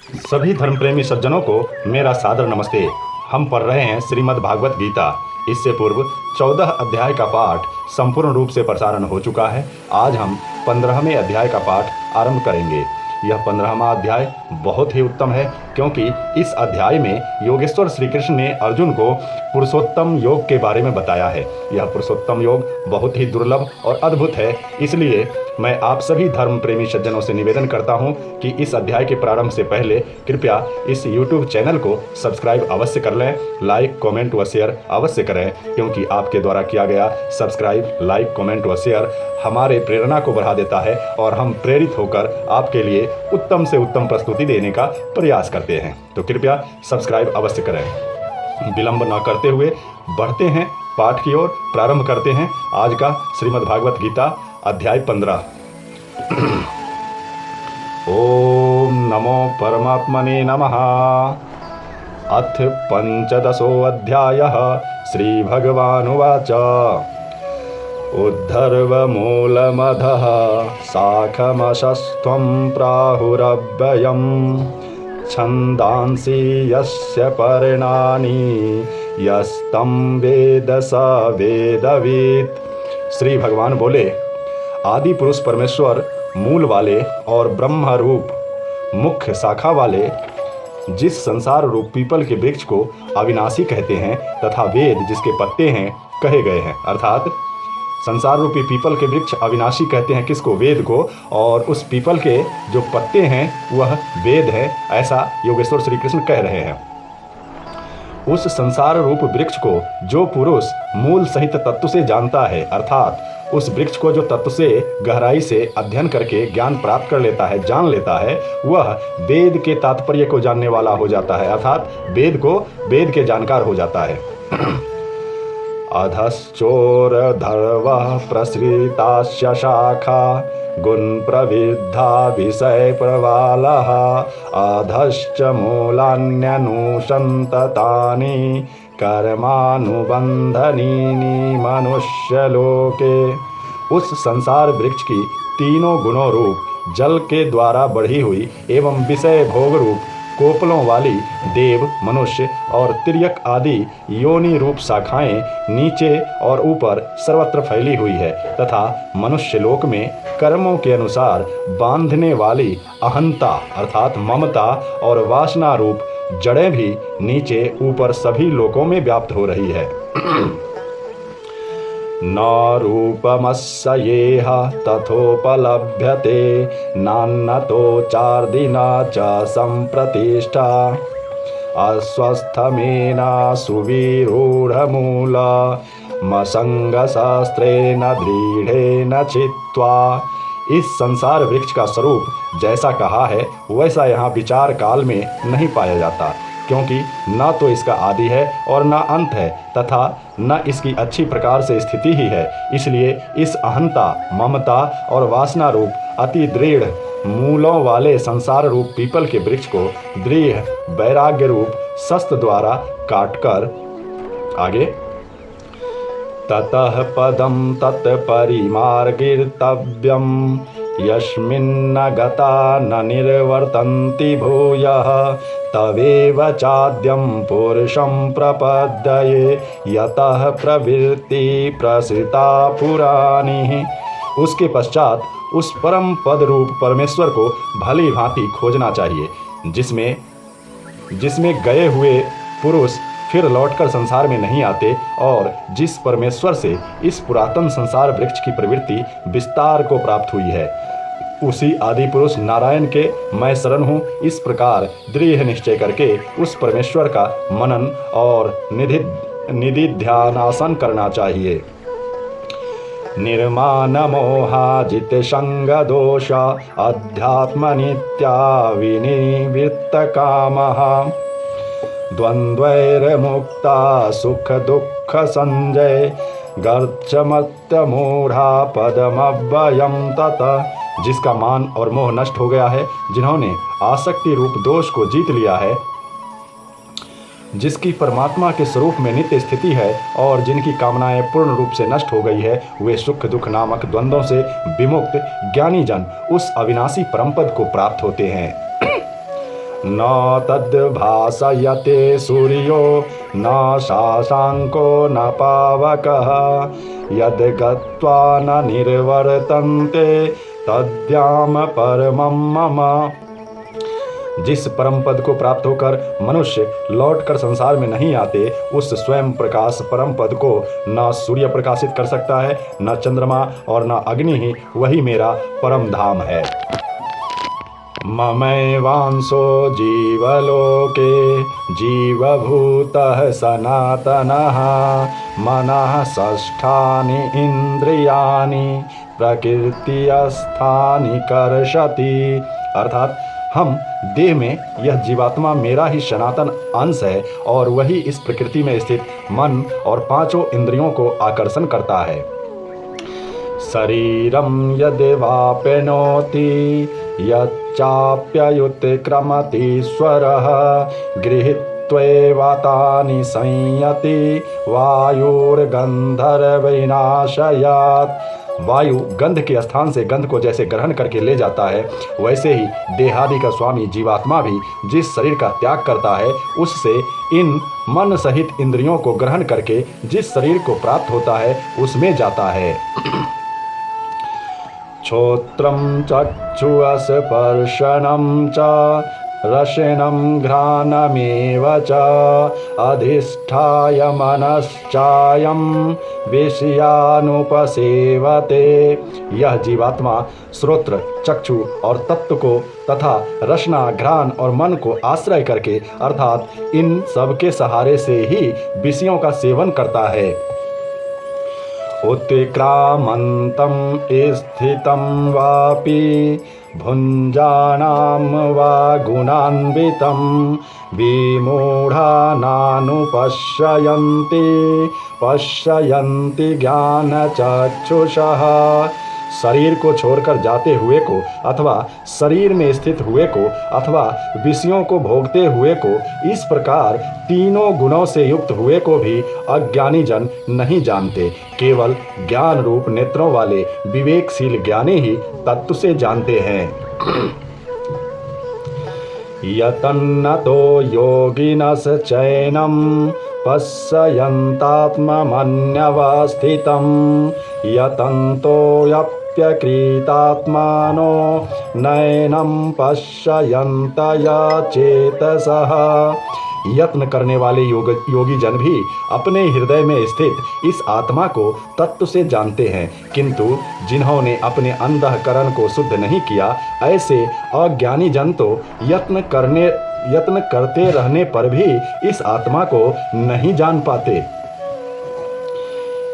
सभी धर्मप्रेमी सज्जनों को मेरा सादर नमस्ते। हम पढ़ रहे हैं श्रीमद् भागवत गीता। इससे पूर्व 14 अध्याय का पाठ संपूर्ण रूप से प्रसारण हो चुका है। आज हम 15वें अध्याय का पाठ आरंभ करेंगे। यह 15वां अध्याय बहुत ही उत्तम है, क्योंकि इस अध्याय में योगेश्वर श्री कृष्ण ने अर्जुन को पुरुषोत्तम योग के बारे में बताया है। यह पुरुषोत्तम योग बहुत ही दुर्लभ और अद्भुत है। इसलिए मैं आप सभी धर्म प्रेमी सज्जनों से निवेदन करता हूं कि इस अध्याय के प्रारंभ से पहले कृपया इस YouTube चैनल को सब्सक्राइब अवश्य कर लें, लाइक, कमेंट व शेयर अवश्य करें, क्योंकि आपके द्वारा किया गया सब्सक्राइब, लाइक, कमेंट व शेयर हमारे प्रेरणा को बढ़ा देता है और हम प्रेरित होकर आपके लिए उत्तम से उत्तम प्रस्तुति देने का प्रयास करते हैं। तो कृपया सब्सक्राइब अवश्य करें। विलंब न करते हुए बढ़ते हैं पाठ की ओर। प्रारंभ करते हैं आज का श्रीमद् भागवत गीता अध्याय 15। ओम नमो परमात्मने नमः। अथ पंचदशो अध्यायः। श्री भगवानुवाच। उद्धर्वमूलमधः शाखमशस्त्वं प्राहुरव्ययम् छन्दांसि यस्य पर्णानि यस्तं वेद स वेदवित्। श्री भगवान बोले, आदि पुरुष परमेश्वर मूल वाले और ब्रह्म रूप मुख्य शाखा वाले जिस संसार रूप पीपल के वृक्ष को अविनाशी कहते हैं तथा वेद जिसके पत्ते हैं कहे गए हैं। अर्थात संसार रूपी पीपल के वृक्ष अविनाशी कहते हैं किसको? वेद को। और उस पीपल के जो पत्ते हैं वह वेद है, ऐसा योगेश्वर श्री कृष्ण कह रहे हैं। उस संसार रूप वृक्ष को जो पुरुष मूल सहित तत्व से जानता है, अर्थात उस वृक्ष को जो तत्व से गहराई से अध्ययन करके ज्ञान प्राप्त कर लेता है, जान लेता है, वह वेद के तात्पर्य को जानने वाला हो जाता है, अर्थात वेद के जानकार हो जाता है। अधश्चोरधर्वः प्रसृतास्य शाखा गुण प्रविद्धा विषय प्रवालः अधश्च मूलान्यनुसन्ततानि कर्मानुबन्धनीनि मनुष्यलोके। उस संसार वृक्ष की तीनों गुणों रूप जल के द्वारा बढ़ी हुई एवं विषय भोग रूप कोपलों वाली देव, मनुष्य और तिर्यक आदि योनि रूप शाखाएं नीचे और ऊपर सर्वत्र फैली हुई है तथा मनुष्य लोक में कर्मों के अनुसार बांधने वाली अहंता अर्थात ममता और वासना रूप जड़ें भी नीचे ऊपर सभी लोकों में व्याप्त हो रही है। न रूपमस्य येह तथोपलभ्यते नान्नतो चार्दिना च संप्रतिष्ठा अस्वस्थमेना सुविरूढमूला मसंगशास्त्रेण दृढ़ेन चित्वा। इस संसार वृक्ष का स्वरूप जैसा कहा है वैसा यहाँ विचार काल में नहीं पाया जाता, क्योंकि न तो इसका आदि है और न अंत है तथा न इसकी अच्छी प्रकार से स्थिति ही है। इसलिए इस अहंता, ममता और वासना रूप अति दृढ़ मूलों वाले संसार रूप पीपल के वृक्ष को दृढ़ वैराग्य रूप शस्त्र द्वारा काटकर आगे ततः पदम तत्परिमार्गिर्तव्यम यस्मिन्न गता न निर्वर्तन्ति भूयः तवेव चाद्यं पुरुषं प्रपद्ये यतः प्रवृत्ति प्रसृता पुराणी। उसके पश्चात उस परम पद रूप परमेश्वर को भली भांति खोजना चाहिए, जिसमें गए हुए पुरुष फिर लौटकर संसार में नहीं आते और जिस परमेश्वर से इस पुरातन संसार वृक्ष की प्रवृत्ति विस्तार को प्राप्त हुई है, उसी आदि पुरुष नारायण के मैं शरण हूँ, इस प्रकार दृढ़ निश्चय करके उस परमेश्वर का मनन और निधि ध्यानासन करना चाहिए। निर्माण मोहाजित संग दोष अध्यात्म नित्या विनिवृत्त कामः द्वंद्वैर्मुक्ता सुख दुख संजय गर्चमत्य मूढ़ा पदमव्ययम ततः। जिसका मान और मोह नष्ट हो गया है, जिन्होंने आसक्ति रूप दोष को जीत लिया है, जिसकी परमात्मा के स्वरूप में नित्य स्थिति है और जिनकी कामनाएं पूर्ण रूप से नष्ट हो गई है, वे सुख दुख नामक द्वंद्वों से विमुक्त ज्ञानी जन उस अविनाशी परम पद को प्राप्त होते हैं। न तद्भासयते सूर्यो न शाशाङ्को न पावकः यद् गत्वा न निर्वर्तन्ते तद्धाम परमं मम। जिस परम पद को प्राप्त होकर मनुष्य लौटकर संसार में नहीं आते, उस स्वयं प्रकाश परम पद को न सूर्य प्रकाशित कर सकता है, न चंद्रमा और न अग्नि ही वही मेरा परम धाम है। ममैवांशो जीवलोके जीवभूतः सनातनः मनः षष्ठानि इन्द्रियाणि प्रकृतिस्थानि कर्षति। अर्थात हम देह में यह जीवात्मा मेरा ही सनातन अंश है और वही इस प्रकृति में स्थित मन और पांचों इंद्रियों को आकर्षण करता है। शरीरं यद्वाप्नोति यच्चाप्युत्क्रमतीश्वरः गृहीत्वैवातानि संयति वायुर्गन्धर्वविनाशयात्। वायु गंध के स्थान से गंध को जैसे ग्रहण करके ले जाता है, वैसे ही देहादि का स्वामी जीवात्मा भी जिस शरीर का त्याग करता है, उससे इन मन सहित इंद्रियों को ग्रहण करके जिस शरीर को प्राप्त होता है उसमें जाता है। श्रोत्रं चक्षुस्पर्शनं च रसनं घ्राणमेव च अधिष्ठाय मनश्चायं विषयानुपसेवते। यह जीवात्मा श्रोत्र, चक्षु और तत्व को तथा रसना, घ्राण और मन को आश्रय करके अर्थात इन सब के सहारे से ही विषयों का सेवन करता है। उत्क्रामन्तं स्थितं वापि भुञ्जानं वा गुणान्वितं विमूढानानुपश्यन्ति ज्ञानचक्षुषः। शरीर को छोड़कर जाते हुए को अथवा शरीर में स्थित हुए को अथवा विषयों को भोगते हुए को, इस प्रकार तीनों गुणों से युक्त हुए को भी अज्ञानी जन नहीं जानते। केवल ज्ञान रूप नेत्रों वाले विवेकशील ज्ञानी ही तत्व से जानते हैं। यतन्नतो योगिनस चैनं पश्यन्तात्मन्यवस्थितं यतन्तोऽप्यकृतात्मानो नैनं पश्यन्त चेतसः। यत्न करने वाले योगी जन भी अपने हृदय में स्थित इस आत्मा को तत्व से जानते हैं, किंतु जिन्होंने अपने अंतःकरण को शुद्ध नहीं किया, ऐसे अज्ञानी जन तो यत्न करते रहने पर भी इस आत्मा को नहीं जान पाते।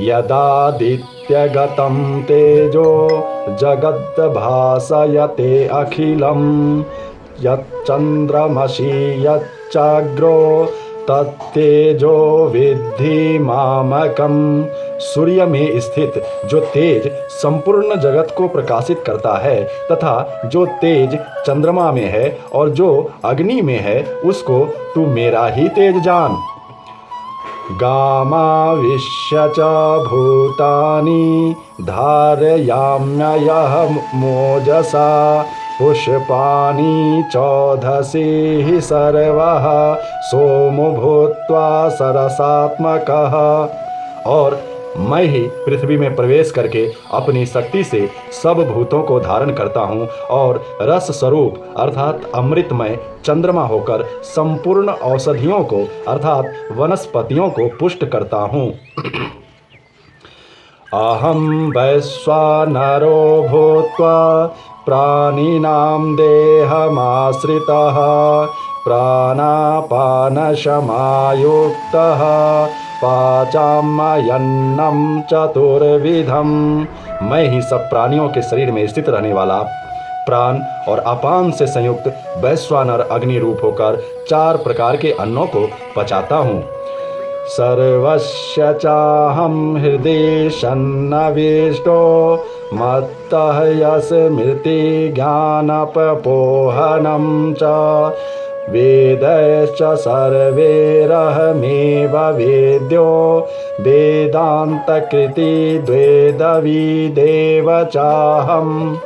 यदादित्यगतं तेजो जगद्भासयते अखिलं यच्चन्द्रमसि यच्चाग्रो तत्तेजो विद्धि मामकम्। सूर्य में स्थित जो तेज संपूर्ण जगत को प्रकाशित करता है तथा जो तेज चंद्रमा में है और जो अग्नि में है, उसको तू मेरा ही तेज जान। गामाविश्य च भूतानि धारयाम्ययः मोजसा पुष्पाणि चौधसी सर्वः सोमो भूत्वा सरसात्मकः। और मैं ही पृथ्वी में प्रवेश करके अपनी शक्ति से सब भूतों को धारण करता हूँ और रस स्वरूप अर्थात अमृतमय चंद्रमा होकर संपूर्ण औषधियों को अर्थात वनस्पतियों को पुष्ट करता हूँ। अहं वैश्वानरो भूत्वा प्राणिनां देहमाश्रितः प्राणापानशमायुक्तः पाचाम्यन्नं चतुर्विधम्। मैं ही सब प्राणियों के शरीर में स्थित रहने वाला, प्राण और अपान से संयुक्त वैश्वानर अग्नि रूप होकर 4 प्रकार के अन्नों को पचाता हूँ। सर्वस्य चाहं हृदि सन्निविष्टो मत्तः स्मृति ज्ञानपपोहनं च वेदैश्च सर्वैरहमेव वेद्यो वेदान्तकृति द्वेदविदेव चाहम्।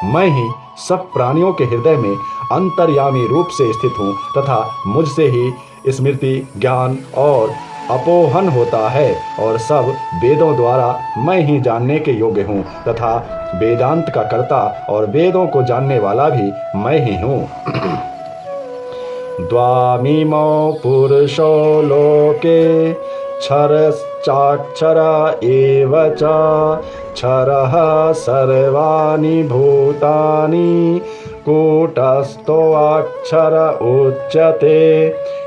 मैं ही सब प्राणियों के हृदय में अंतर्यामी रूप से स्थित हूँ तथा मुझसे ही स्मृति, ज्ञान और अपोहन होता है और सब वेदों द्वारा मैं ही जानने के योग्य हूँ तथा वेदांत का कर्ता और वेदों को जानने वाला भी मैं ही हूँ। द्वामिमो पुरुषो लोके क्षरश्चाक्षर एव च क्षरः सर्वाणि भूतानि कूटस्थोऽक्षर उच्यते।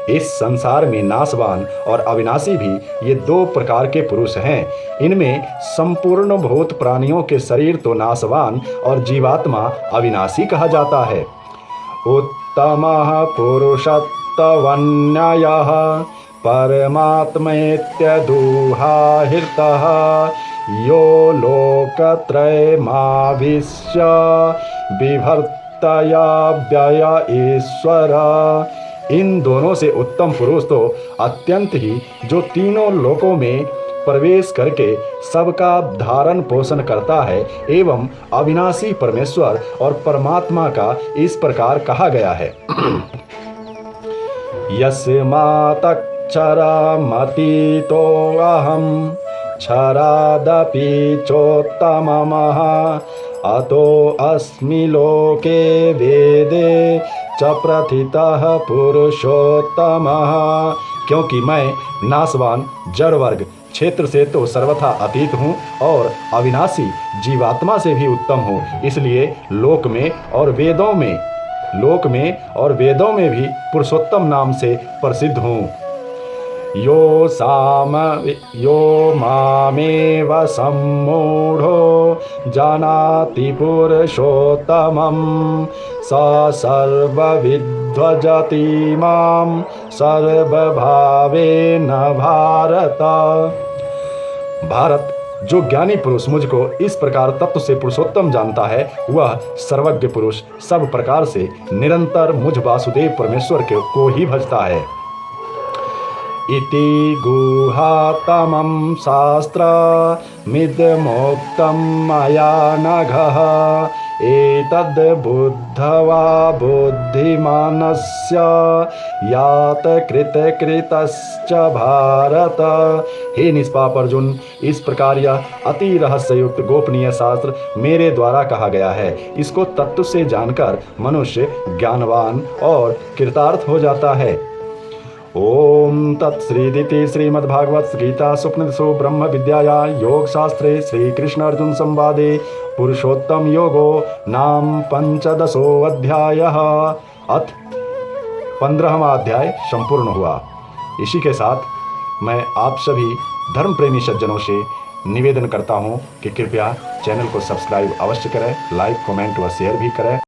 इस संसार में नाशवान और अविनाशी भी ये दो प्रकार के पुरुष हैं। इनमें संपूर्ण भूत प्राणियों के शरीर तो नाशवान और जीवात्मा अविनाशी कहा जाता है। उत्तमः पुरुषत्वन्ययः परमात्मेत्यदुहाहितः यो लोकत्रयमाविश्य बिभर्तया व्यय ईश्वर। इन दोनों से उत्तम पुरुष तो अत्यंत ही जो तीनों लोकों में प्रवेश करके सबका धारण पोषण करता है एवं अविनाशी परमेश्वर और परमात्मा का इस प्रकार कहा गया है। यस्मात्क्षरमतीतो अहं क्षरादपि चोत्तमः अतो अस्मि लोके वेदे च प्रथितः पुरुषोत्तमः। क्योंकि मैं नाशवान जड़ वर्ग क्षेत्र से तो सर्वथा अतीत हूँ और अविनाशी जीवात्मा से भी उत्तम हूँ, इसलिए लोक में और वेदों में भी पुरुषोत्तम नाम से प्रसिद्ध हूँ। यो मामेव सम्मूढ़ो जानाति पुरुषोत्तमं स सर्वविद्भजति मां सर्वभावेन भारत। जो ज्ञानी पुरुष मुझको इस प्रकार तत्व से पुरुषोत्तम जानता है वह सर्वज्ञ पुरुष सब प्रकार से निरंतर मुझ वासुदेव परमेश्वर को ही भजता है। इति गुहातमं शास्त्रमिदमुक्तं मया नघः एतद् बुद्धवा बुद्धिमानस्य यात कृतकृतश्च भारत। हे निष्पाप अर्जुन, इस प्रकार यह अति रहस्ययुक्त गोपनीय शास्त्र मेरे द्वारा कहा गया है। इसको तत्व से जानकर मनुष्य ज्ञानवान और कृतार्थ हो जाता है। ओम तत्श्रीदिति श्रीमद्भागवत गीता स्वप्नदशो ब्रह्म विद्याया योग शास्त्रे श्री कृष्ण अर्जुन संवादे पुरुषोत्तम योगो नाम 15 अध्यायः। अथ 15वां अध्याय संपूर्ण हुआ। इसी के साथ मैं आप सभी धर्म प्रेमी सज्जनों से निवेदन करता हूं कि कृपया चैनल को सब्सक्राइब अवश्य करें, लाइक, कमेंट व शेयर भी करें।